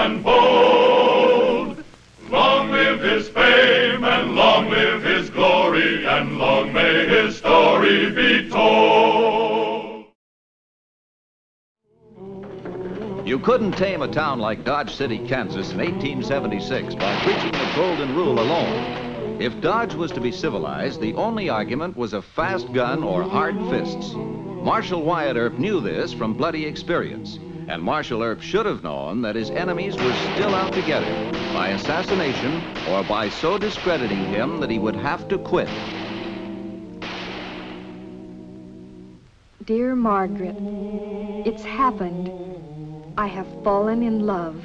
and bold. Long live his fame, and long live his glory, and long may his story be told. You couldn't tame a town like Dodge City, Kansas in 1876 by preaching the Golden Rule alone. If Dodge was to be civilized, the only argument was a fast gun or hard fists. Marshal Wyatt Earp knew this from bloody experience, and Marshal Earp should have known that his enemies were still out to get him, by assassination or by so discrediting him that he would have to quit. Dear Margaret, it's happened. I have fallen in love.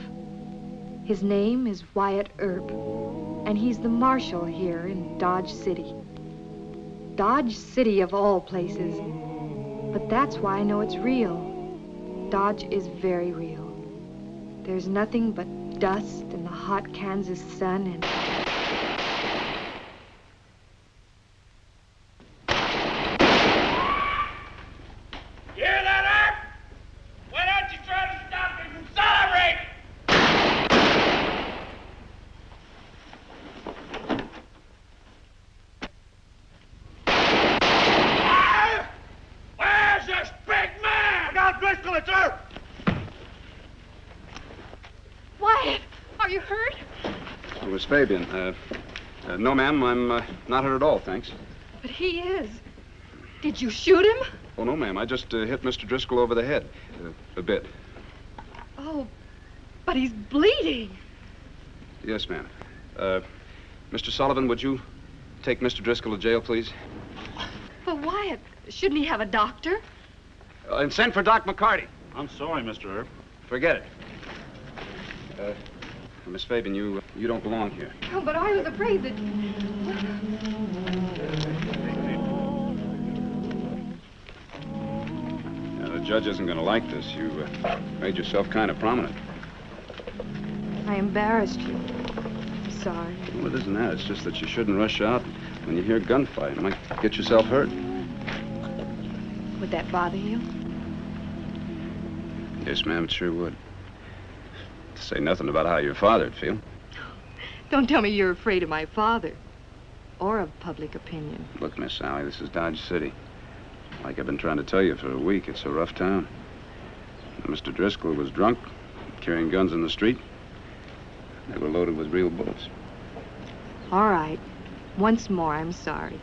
His name is Wyatt Earp, and he's the marshal here in Dodge City. Dodge City of all places. But that's why I know it's real. Dodge is very real. There's nothing but dust and the hot Kansas sun and... Hear that, Earp? Why don't you try to stop me from celebrating? Where's this big man? Look out, Driscoll, it's Earp! Wyatt, are you hurt? It was Fabian. No, ma'am, I'm not hurt at all, thanks. But he is. Did you shoot him? Oh, no, ma'am, I just hit Mr. Driscoll over the head. A bit. Oh, but he's bleeding. Yes, ma'am. Mr. Sullivan, would you take Mr. Driscoll to jail, please? But Wyatt, shouldn't he have a doctor? And send for Doc McCarty. I'm sorry, Mr. Earp. Forget it. Miss Fabian, you don't belong here. Oh, but I was afraid that... The judge isn't going to like this. You made yourself kind of prominent. I embarrassed you. I'm sorry. Well, it isn't that. It's just that you shouldn't rush out when you hear gunfire. You might get yourself hurt. Would that bother you? Yes, ma'am, it sure would. To say nothing about how your father'd feel. Don't tell me you're afraid of my father. Or of public opinion. Look, Miss Sally, this is Dodge City. Like I've been trying to tell you for a week, it's a rough town. Mr. Driscoll was drunk, carrying guns in the street. They were loaded with real bullets. All right. Once more, I'm sorry.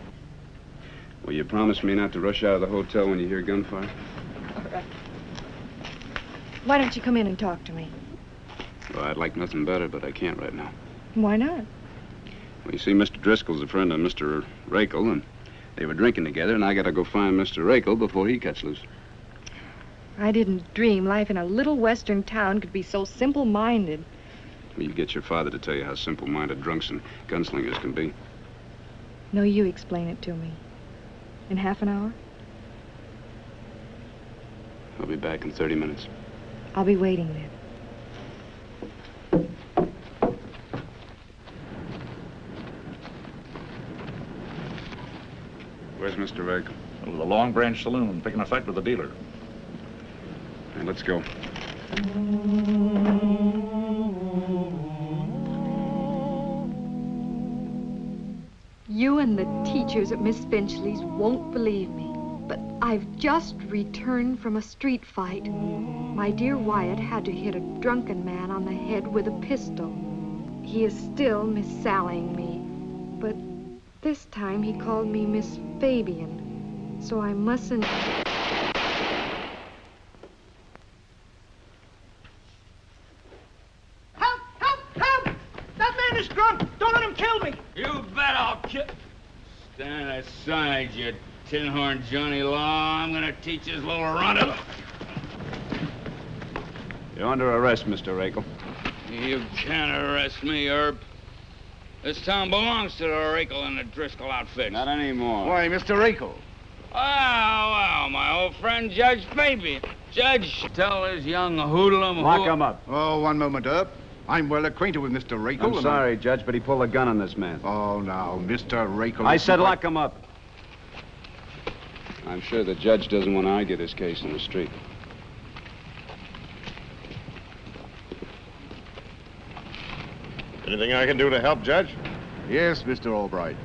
Will you promise me not to rush out of the hotel when you hear gunfire? All right. Why don't you come in and talk to me? Well, I'd like nothing better, but I can't right now. Why not? Well, you see, Mr. Driscoll's a friend of Mr. Rakel, and they were drinking together, and I gotta go find Mr. Rakel before he cuts loose. I didn't dream life in a little western town could be so simple-minded. Well, you get your father to tell you how simple-minded drunks and gunslingers can be. No, you explain it to me. In half an hour? I'll be back in 30 minutes. I'll be waiting then. Where's Mr. Rakel? The Long Branch Saloon, picking a fight with the dealer. Hey, let's go. You and the teachers at Miss Finchley's won't believe me, but I've just returned from a street fight. My dear Wyatt had to hit a drunken man on the head with a pistol. He is still Miss Sallying me, but this time he called me Miss Fabian, so I mustn't... Help! Help! Help! That man is drunk! Don't let him kill me! You bet I'll kill... Stand aside, you tin-horn Johnny Law. I'm gonna teach this little runt. You're under arrest, Mr. Rakel. You can't arrest me, Earp. This town belongs to the Rakel and the Driscoll outfit. Not anymore. Why, Mr. Rakel. Well, my old friend Judge Fabian. Judge, tell this young hoodlum Lock him up. Oh, one moment, Earp. I'm well acquainted with Mr. Rakel. I'm sorry, Judge, but he pulled a gun on this man. Oh, now, Mr. Rakel... I said lock him up. I'm sure the judge doesn't want to argue this case in the street. Anything I can do to help, Judge? Yes, Mr. Albright.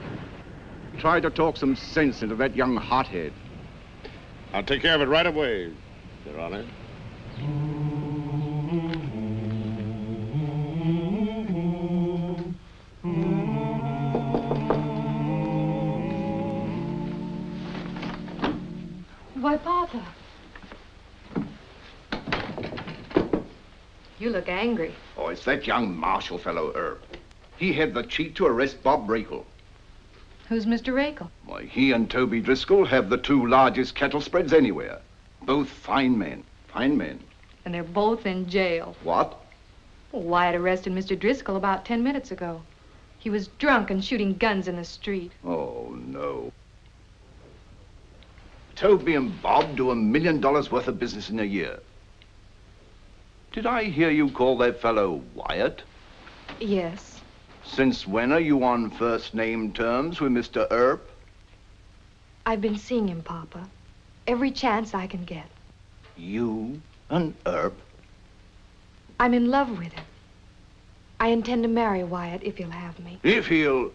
Try to talk some sense into that young hothead. I'll take care of it right away, Your Honor. Why, Papa. You look angry. Oh, it's that young marshal fellow, Earp. He had the cheek to arrest Bob Rakel. Who's Mr. Rakel? Why, he and Toby Driscoll have the two largest cattle spreads anywhere. Both fine men. Fine men. And they're both in jail. What? Well, Wyatt arrested Mr. Driscoll about 10 minutes ago. He was drunk and shooting guns in the street. Oh, no. Toby and Bob do $1 million worth of business in a year. Did I hear you call that fellow Wyatt? Yes. Since when are you on first-name terms with Mr. Earp? I've been seeing him, Papa. Every chance I can get. You and Earp? I'm in love with him. I intend to marry Wyatt if he'll have me. If he'll...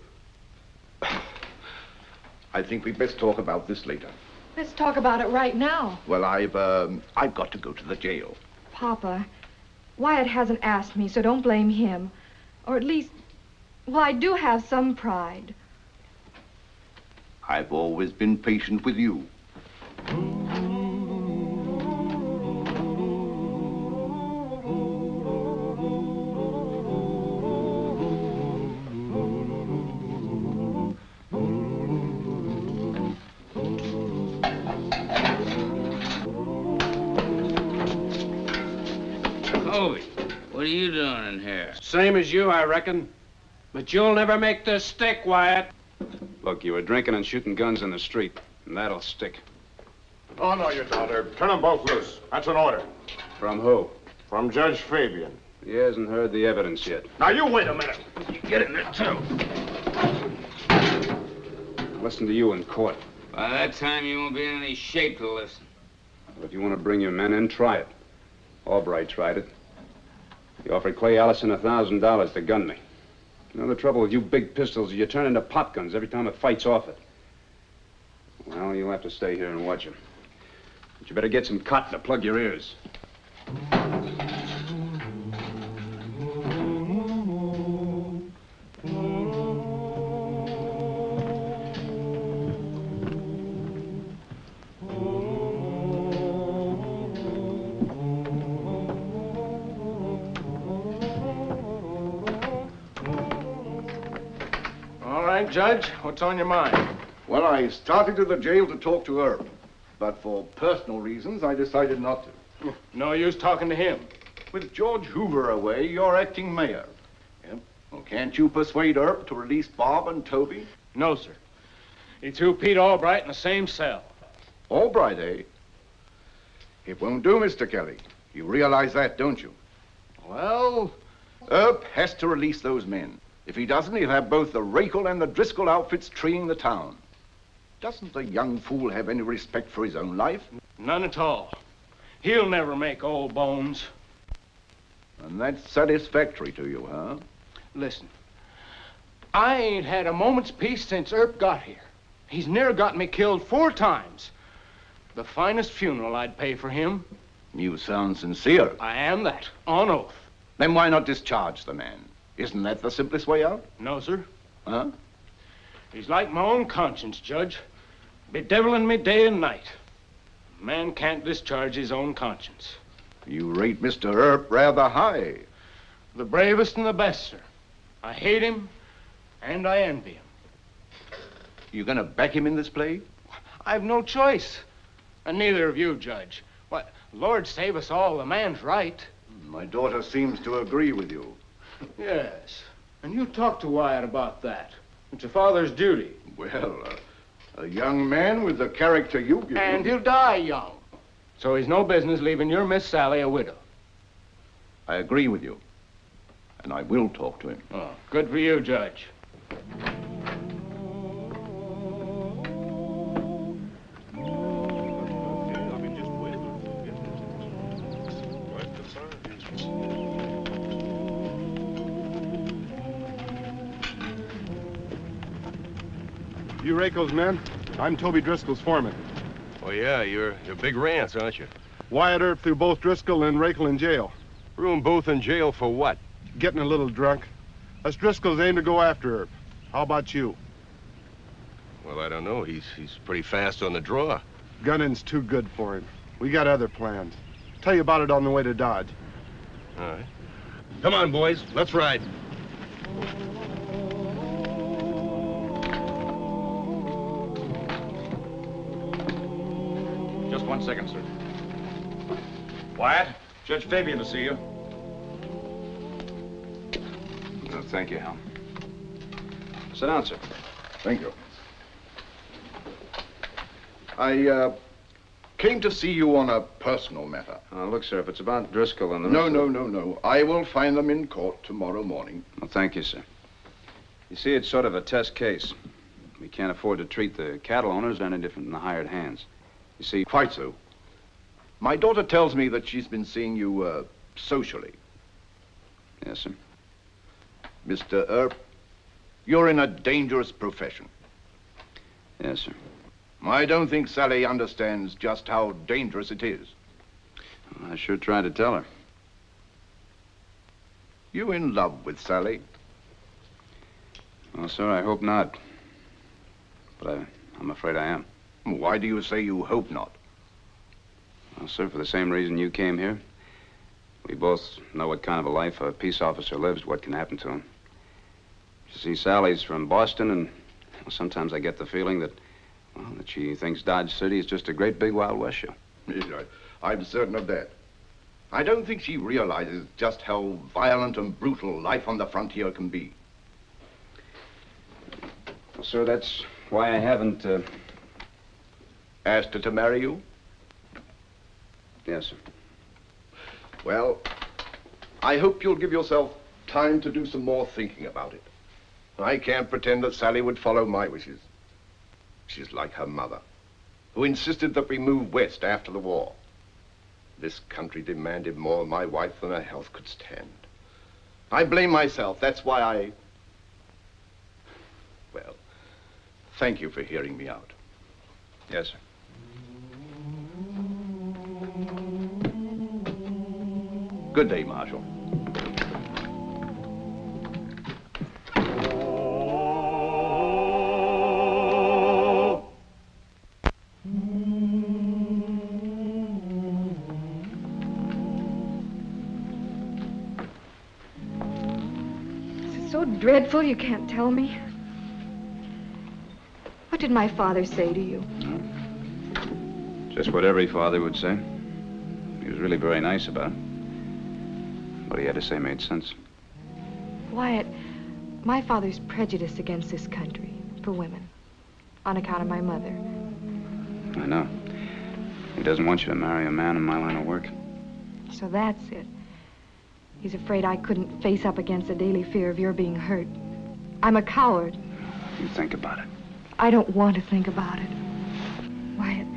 I think we'd best talk about this later. Let's talk about it right now. Well, I've got to go to the jail. Papa, Wyatt hasn't asked me, so don't blame him. Or at least, well, I do have some pride. I've always been patient with you. Toby, what are you doing in here? Same as you, I reckon. But you'll never make this stick, Wyatt. Look, you were drinking and shooting guns in the street, and that'll stick. Oh, no, you don't, Herb. Turn them both loose. That's an order. From who? From Judge Fabian. He hasn't heard the evidence yet. Now, you wait a minute. You get in there, too. I'll listen to you in court. By that time, you won't be in any shape to listen. But if you want to bring your men in, try it. Albright tried it. He offered Clay Allison $1,000 to gun me. You know, the trouble with you big pistols is you turn into pop guns every time a fight's off it. Well, you'll have to stay here and watch him. But you better get some cotton to plug your ears. Judge, what's on your mind? Well, I started to the jail to talk to Earp. But for personal reasons, I decided not to. No use talking to him. With George Hoover away, you're acting mayor. Yep. Well, can't you persuade Earp to release Bob and Toby? No, sir. He threw Pete Albright in the same cell. Albright, eh? It won't do, Mr. Kelly. You realize that, don't you? Well... Earp has to release those men. If he doesn't, he'll have both the Rakel and the Driscoll outfits treeing the town. Doesn't the young fool have any respect for his own life? None at all. He'll never make old bones. And that's satisfactory to you, huh? Listen, I ain't had a moment's peace since Earp got here. He's near got me killed 4 times. The finest funeral I'd pay for him. You sound sincere. I am that, on oath. Then why not discharge the man? Isn't that the simplest way out? No, sir. Huh? He's like my own conscience, Judge. Bedeviling me day and night. A man can't discharge his own conscience. You rate Mr. Earp rather high. The bravest and the best, sir. I hate him, and I envy him. You gonna back him in this play? I've no choice. And neither of you, Judge. What, Lord save us all, the man's right. My daughter seems to agree with you. Yes. And you talk to Wyatt about that. It's a father's duty. Well, a young man with the character you give And him... he'll die young. So he's no business leaving your Miss Sally a widow. I agree with you. And I will talk to him. Oh, good for you, Judge. You Rakel's men? I'm Toby Driscoll's foreman. Oh, yeah, you're big rants, aren't you? Wyatt Earp threw both Driscoll and Rakel in jail. Threw them both in jail for what? Getting a little drunk. Us Driscolls aim to go after Earp. How about you? Well, I don't know. He's pretty fast on the draw. Gunning's too good for him. We got other plans. Tell you about it on the way to Dodge. All right. Come on, boys. Let's ride. Just 1 second, sir. Wyatt, Judge Fabian to see you. No, thank you, Hal. Sit down, sir. Thank you. I came to see you on a personal matter. Look, sir, if it's about Driscoll and the... No. I will find them in court tomorrow morning. Well, thank you, sir. You see, it's sort of a test case. We can't afford to treat the cattle owners any different than the hired hands. You see... Quite so. My daughter tells me that she's been seeing you, socially. Yes, sir. Mr. Earp, you're in a dangerous profession. Yes, sir. I don't think Sally understands just how dangerous it is. Well, I sure tried to tell her. You in love with Sally? Well, sir, I hope not. But I'm afraid I am. Why do you say you hope not? Well, sir, for the same reason you came here. We both know what kind of a life a peace officer lives, what can happen to him. You see, Sally's from Boston, and well, sometimes I get the feeling that, well, that she thinks Dodge City is just a great big Wild West show. I'm certain of that. I don't think she realizes just how violent and brutal life on the frontier can be. Well, sir, that's why I haven't, Asked her to marry you? Yes, sir. Well, I hope you'll give yourself time to do some more thinking about it. I can't pretend that Sally would follow my wishes. She's like her mother, who insisted that we move west after the war. This country demanded more of my wife than her health could stand. I blame myself. That's why Well, thank you for hearing me out. Yes, sir. Good day, Marshal. So dreadful you can't tell me. What did my father say to you? Just what every father would say. He was really very nice about it. What he had to say made sense. Wyatt, my father's prejudice against this country for women on account of my mother. I know. He doesn't want you to marry a man in my line of work. So that's it. He's afraid I couldn't face up against the daily fear of your being hurt. I'm a coward. You think about it. I don't want to think about it. Wyatt,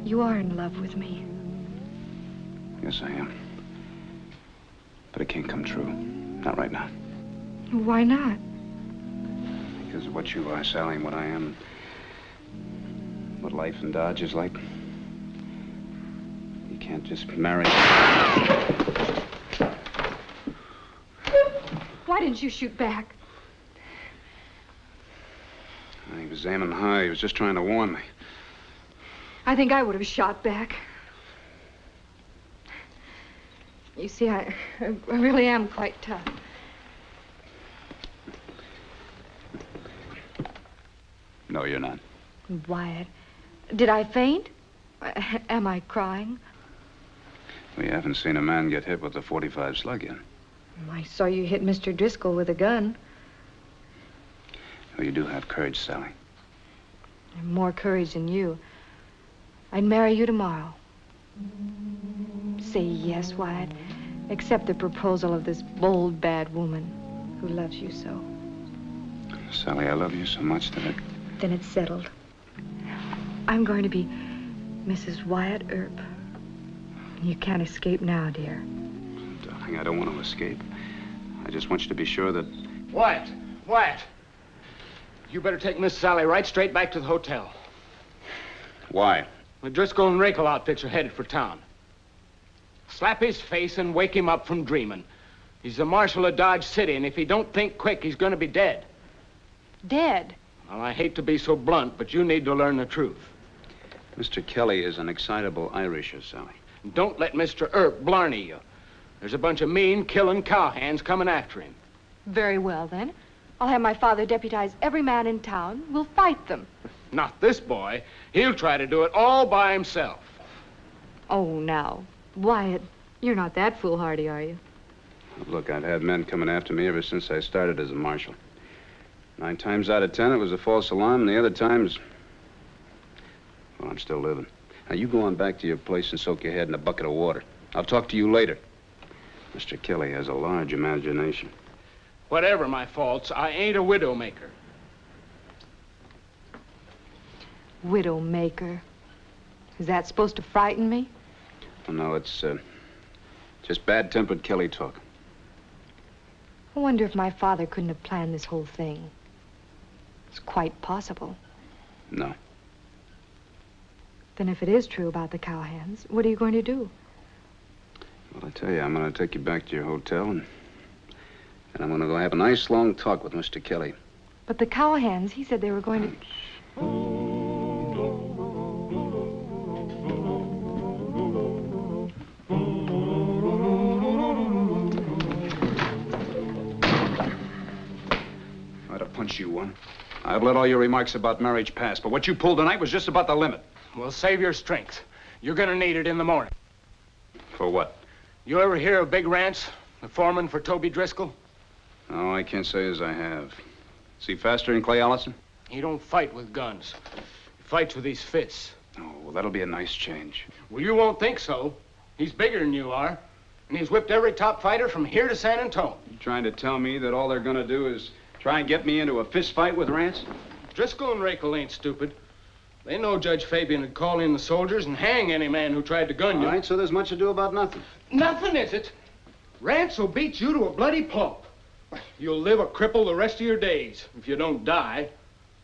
you are in love with me. Yes, I am. But it can't come true. Not right now. Why not? Because of what you are, Sally, and what I am. What life in Dodge is like. You can't just marry. Why didn't you shoot back? He was aiming high. He was just trying to warn me. I think I would have shot back. You see, I really am quite tough. No, you're not. Wyatt, did I faint? Am I crying? We haven't seen a man get hit with a .45 slug yet. I saw you hit Mr. Driscoll with a gun. Well, you do have courage, Sally. I have more courage than you. I'd marry you tomorrow. Say yes, Wyatt. Accept the proposal of this bold, bad woman who loves you so. Sally, I love you so much that it... Then it's settled. I'm going to be Mrs. Wyatt Earp. You can't escape now, dear. Darling, I don't want to escape. I just want you to be sure that... Wyatt! Wyatt! You better take Miss Sally right straight back to the hotel. Why? The Driscoll and Rakel outfits are headed for town. Slap his face and wake him up from dreaming. He's the marshal of Dodge City, and if he don't think quick, he's gonna be dead. Dead? Well, I hate to be so blunt, but you need to learn the truth. Mr. Kelly is an excitable Irisher, Sally. Don't let Mr. Earp blarney you. There's a bunch of mean, killing cowhands coming after him. Very well, then. I'll have my father deputize every man in town. We'll fight them. Not this boy. He'll try to do it all by himself. Oh, now. Wyatt, you're not that foolhardy, are you? Look, I've had men coming after me ever since I started as a marshal. 9 times out of 10, it was a false alarm, and the other times, well, I'm still living. Now, you go on back to your place and soak your head in a bucket of water. I'll talk to you later. Mr. Kelly has a large imagination. Whatever my faults, I ain't a widowmaker. Widowmaker. Is that supposed to frighten me? Oh, no, it's just bad-tempered Kelly talk. I wonder if my father couldn't have planned this whole thing. It's quite possible. No. Then if it is true about the cowhands, what are you going to do? Well, I tell you, I'm going to take you back to your hotel, and I'm going to go have a nice long talk with Mr. Kelly. But the cowhands, he said they were going to... I'd have punched you one. I've let all your remarks about marriage pass, but what you pulled tonight was just about the limit. Well, save your strength. You're gonna need it in the morning. For what? You ever hear of Big Rance, the foreman for Toby Driscoll? No, I can't say as I have. Is he faster than Clay Allison? He don't fight with guns. He fights with his fists. Oh, well, that'll be a nice change. Well, you won't think so. He's bigger than you are. And he's whipped every top fighter from here to San Antonio. You trying to tell me that all they're gonna do is try and get me into a fist fight with Rance? Driscoll and Rakel ain't stupid. They know Judge Fabian would call in the soldiers and hang any man who tried to gun you. All right, so there's much ado about nothing. Nothing, is it? Rance will beat you to a bloody pulp. You'll live a cripple the rest of your days, if you don't die.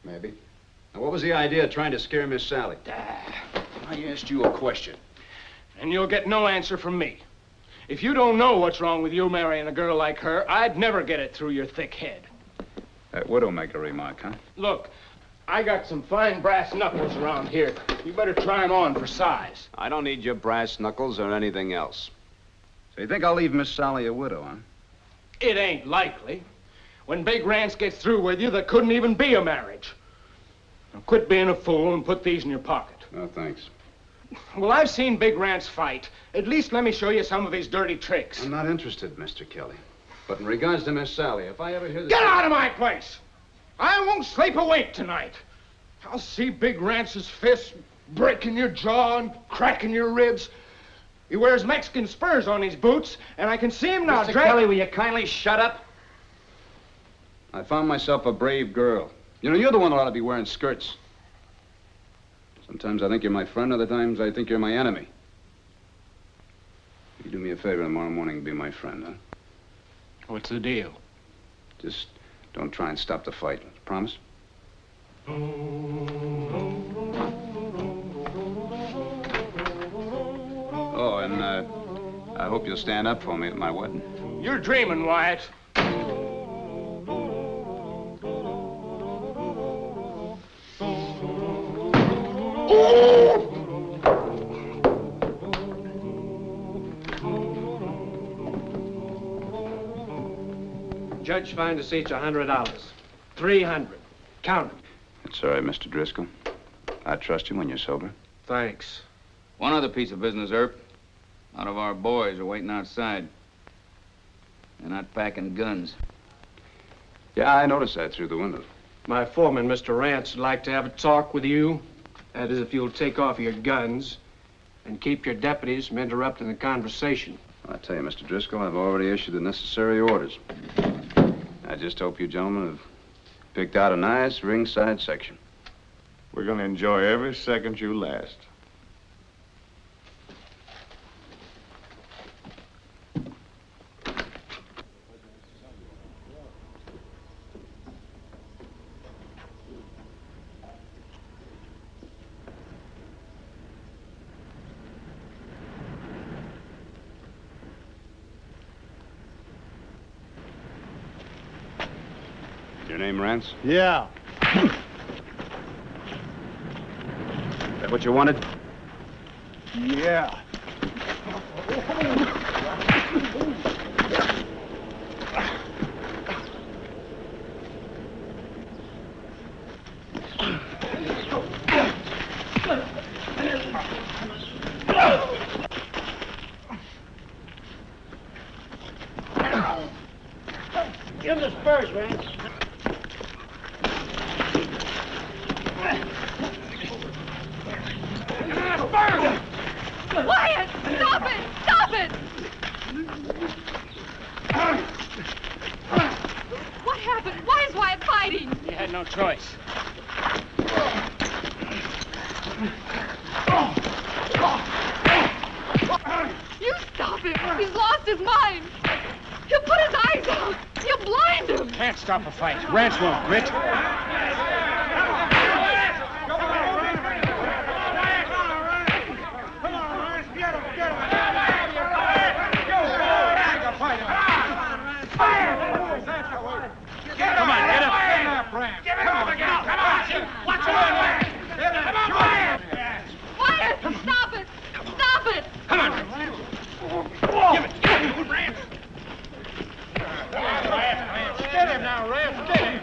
Maybe. Now, what was the idea of trying to scare Miss Sally? I asked you a question. And you'll get no answer from me. If you don't know what's wrong with you marrying a girl like her, I'd never get it through your thick head. That widowmaker remark, huh? Look, I got some fine brass knuckles around here. You better try them on for size. I don't need your brass knuckles or anything else. So you think I'll leave Miss Sally a widow, huh? It ain't likely. When Big Rance gets through with you, there couldn't even be a marriage. Now quit being a fool and put these in your pocket. No, thanks. Well, I've seen Big Rance fight. At least let me show you some of his dirty tricks. I'm not interested, Mr. Kelly. But in regards to Miss Sally, if I ever hear this... Get out of my place! I won't sleep a wink tonight. I'll see Big Rance's fists breaking your jaw and cracking your ribs. He wears Mexican spurs on his boots, and I can see him now. Mr. Kelly, will you kindly shut up? I found myself a brave girl. You know, you're the one that ought to be wearing skirts. Sometimes I think you're my friend, other times I think you're my enemy. You do me a favor tomorrow morning and be my friend, huh? What's the deal? Just don't try and stop the fight. Promise? Oh, and I hope you'll stand up for me at my wedding. You're dreaming, Wyatt. Judge fined us each $100. 300. Count it. It's all right, Mr. Driscoll. I trust you when you're sober. Thanks. One other piece of business, Earp. None of our boys are waiting outside. They're not packing guns. Yeah, I noticed that through the window. My foreman, Mr. Rance, would like to have a talk with you. That is, if you'll take off your guns and keep your deputies from interrupting the conversation. I tell you, Mr. Driscoll, I've already issued the necessary orders. I just hope you gentlemen have picked out a nice ringside section. We're going to enjoy every second you last. Your name, Rance? Yeah. Is that what you wanted? Yeah. Give him the spurs, Rance. Wyatt! Stop it! Stop it! What happened? Why is Wyatt fighting? He had no choice. You stop him! He's lost his mind! He'll put his eyes out! He'll blind him! Can't stop a fight. Rance won't grit. Come on, get up. Give it up again. Come on. Watch it on, Rance. Come on, Wyatt. Wyatt! Stop it! Stop it! Come on. Give it. Rance. Get him now, Rance. Get him.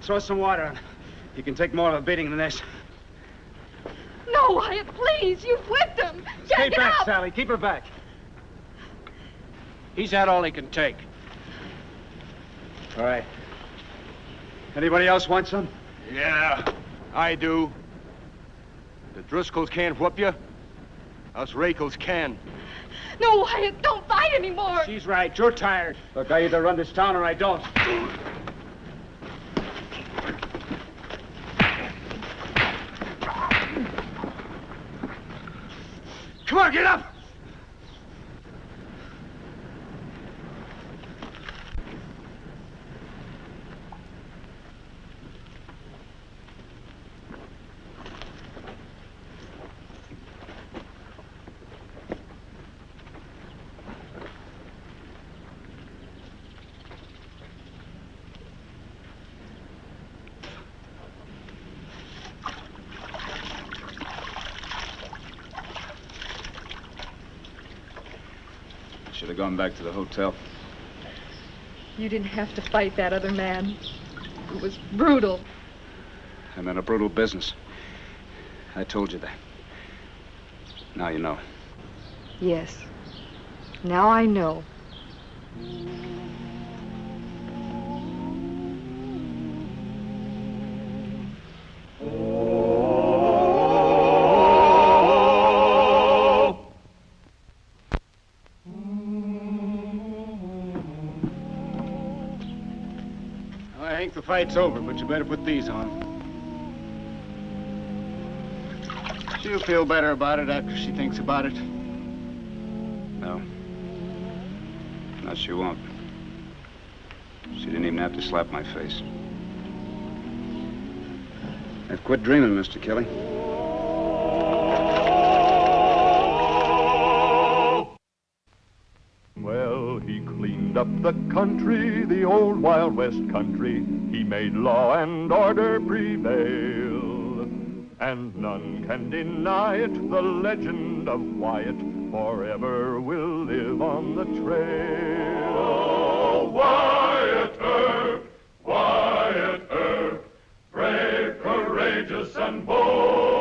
Throw some water on. You can take more of a beating than this. No, Wyatt, please! You've whipped him! Stay Get back, up! Sally. Keep her back. He's had all he can take. All right. Anybody else want some? Yeah, I do. The Driscolls can't whoop you. Us Rakels can. No, Wyatt, don't fight anymore! She's right. You're tired. Look, I either run this town or I don't. Come on, get up! Should have gone back to the hotel. You didn't have to fight that other man. It was brutal. I'm in a brutal business. I told you that. Now you know. Yes. Now I know. I think the fight's over, but you better put these on. She'll feel better about it after she thinks about it. No. No, she won't. She didn't even have to slap my face. I've quit dreaming, Mr. Kelly. Well, he cleaned up the country, the old Wild West country. He made law and order prevail. And none can deny it, the legend of Wyatt forever will live on the trail. Oh, Wyatt Earp, brave, courageous, and bold.